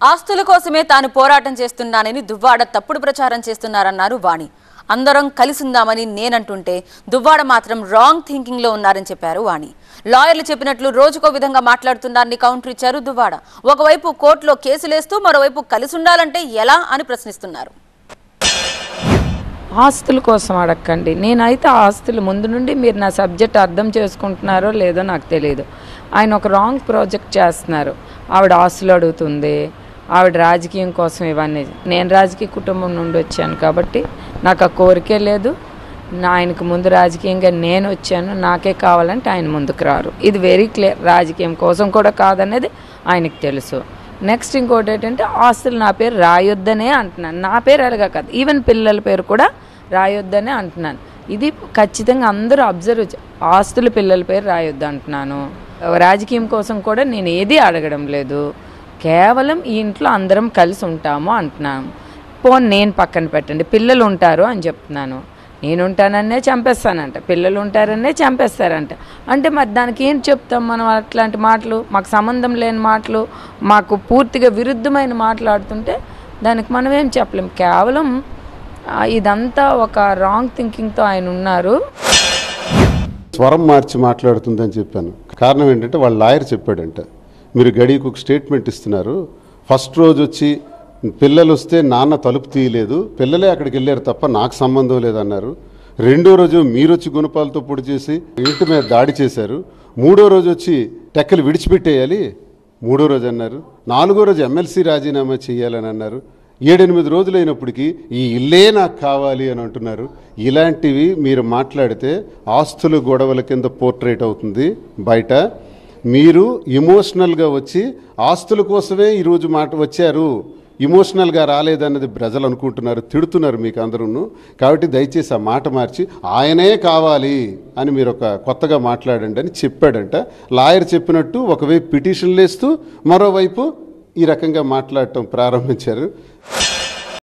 ఆస్తుల కోసమే తాను పోరాటం చేస్తున్నానని దువ్వాడ తప్పుడు ప్రచారం చేస్తున్నారన్నారు వాణి. అందరం కలిసిందామని నేనంటుంటే దువ్వాడ మాత్రం రాంగ్ థింకింగ్ లో ఉన్నారని చెప్పారు వాణి. లాయర్లు చెప్పినట్లు రోజుకో విధంగా మాట్లాడుతున్నారని కౌంటర్ ఇచ్చారు దువ్వాడ. ఒకవైపు కోర్టులో కేసులేస్తూ మరోవైపు కలిసి ఉండాలంటే ఎలా అని ప్రశ్నిస్తున్నారు. ఆస్తుల కోసం అడగండి. నేనైతే ఆస్తులు ముందు నుండి మీరు నా సబ్జెక్ట్ అర్థం చేసుకుంటున్నారో లేదో నాకు తెలియదు. ఆయన ఒక రాంగ్ ప్రాజెక్ట్ చేస్తున్నారు. ఆవిడ ఆస్తులు అడుగుతుంది, ఆవిడ రాజకీయం కోసం ఇవన్నీ. నేను రాజకీయ కుటుంబం నుండి వచ్చాను కాబట్టి నాకు ఆ కోరికే లేదు. ఆయనకు ముందు రాజకీయంగా నేను వచ్చాను, నాకే కావాలంటే ఆయన ముందుకు రారు. ఇది వెరీ క్లియర్. రాజకీయం కోసం కూడా కాదనేది ఆయనకు తెలుసు. నెక్స్ట్ ఇంకోటి ఏంటంటే ఆస్తులు నా పేరు రాయొద్దనే అంటున్నాను. నా పేరు అలాగా కాదు, ఈవెన్ పిల్లల పేరు కూడా రాయొద్దనే అంటున్నాను. ఇది ఖచ్చితంగా అందరూ అబ్జర్వ్. ఆస్తులు పిల్లల పేరు రాయొద్దు అంటున్నాను. రాజకీయం కోసం కూడా నేను ఏది అడగడం లేదు. కేవలం ఈ ఇంట్లో అందరం కలిసి ఉంటాము అంటున్నాను. పోనీ నేను పక్కన పెట్టండి, పిల్లలు ఉంటారు అని చెప్తున్నాను. నేను ఉంటానన్నే చంపేస్తానంట, పిల్లలు ఉంటారనే చంపేస్తారంట. అంటే మరి దానికి ఏం చెప్తాం మనం? అట్లాంటి మాటలు, మాకు సంబంధం లేని మాటలు, మాకు పూర్తిగా విరుద్ధమైన మాట్లాడుతుంటే దానికి మనం ఏం చెప్పలేం. కేవలం ఇదంతా ఒక రాంగ్ థింకింగ్తో ఆయన ఉన్నారు. స్వరం మార్చి మాట్లాడుతుందని చెప్పాను. కారణం ఏంటంటే వాళ్ళ లాయర్ చెప్పాడంట, మీరు గడికి ఒక స్టేట్మెంట్ ఇస్తున్నారు. ఫస్ట్ రోజు వచ్చి పిల్లలు వస్తే నాన్న తలుపు తీయలేదు, పిల్లలే అక్కడికి వెళ్ళారు తప్ప నాకు సంబంధం లేదన్నారు. రెండో రోజు మీరు వచ్చి గుణపాలతో పొడి చేసి ఇంటి మీద దాడి చేశారు. మూడో రోజు వచ్చి టెక్కలు విడిచిపెట్టేయాలి, మూడో రోజు అన్నారు. నాలుగో రోజు ఎమ్మెల్సీ రాజీనామా చేయాలని అన్నారు. 7-8 రోజులైనప్పటికీ ఈ ఇల్లే నాకు కావాలి అని అంటున్నారు. ఇలాంటివి మీరు మాట్లాడితే ఆస్తుల గొడవల కింద పోర్ట్రేట్ అవుతుంది బయట. మీరు ఎమోషనల్గా వచ్చి ఆస్తుల కోసమే ఈరోజు వచ్చారు, ఇమోషనల్గా రాలేదన్నది ప్రజలు అనుకుంటున్నారు, తిడుతున్నారు మీకు అందరూ. కాబట్టి దయచేసి ఆ మాట మార్చి ఆయనే కావాలి అని మీరు ఒక కొత్తగా మాట్లాడండి అని చెప్పాడంట. లాయర్ చెప్పినట్టు ఒకవైపు పిటిషన్లు వేస్తూ మరోవైపు ఈ రకంగా మాట్లాడటం ప్రారంభించారు.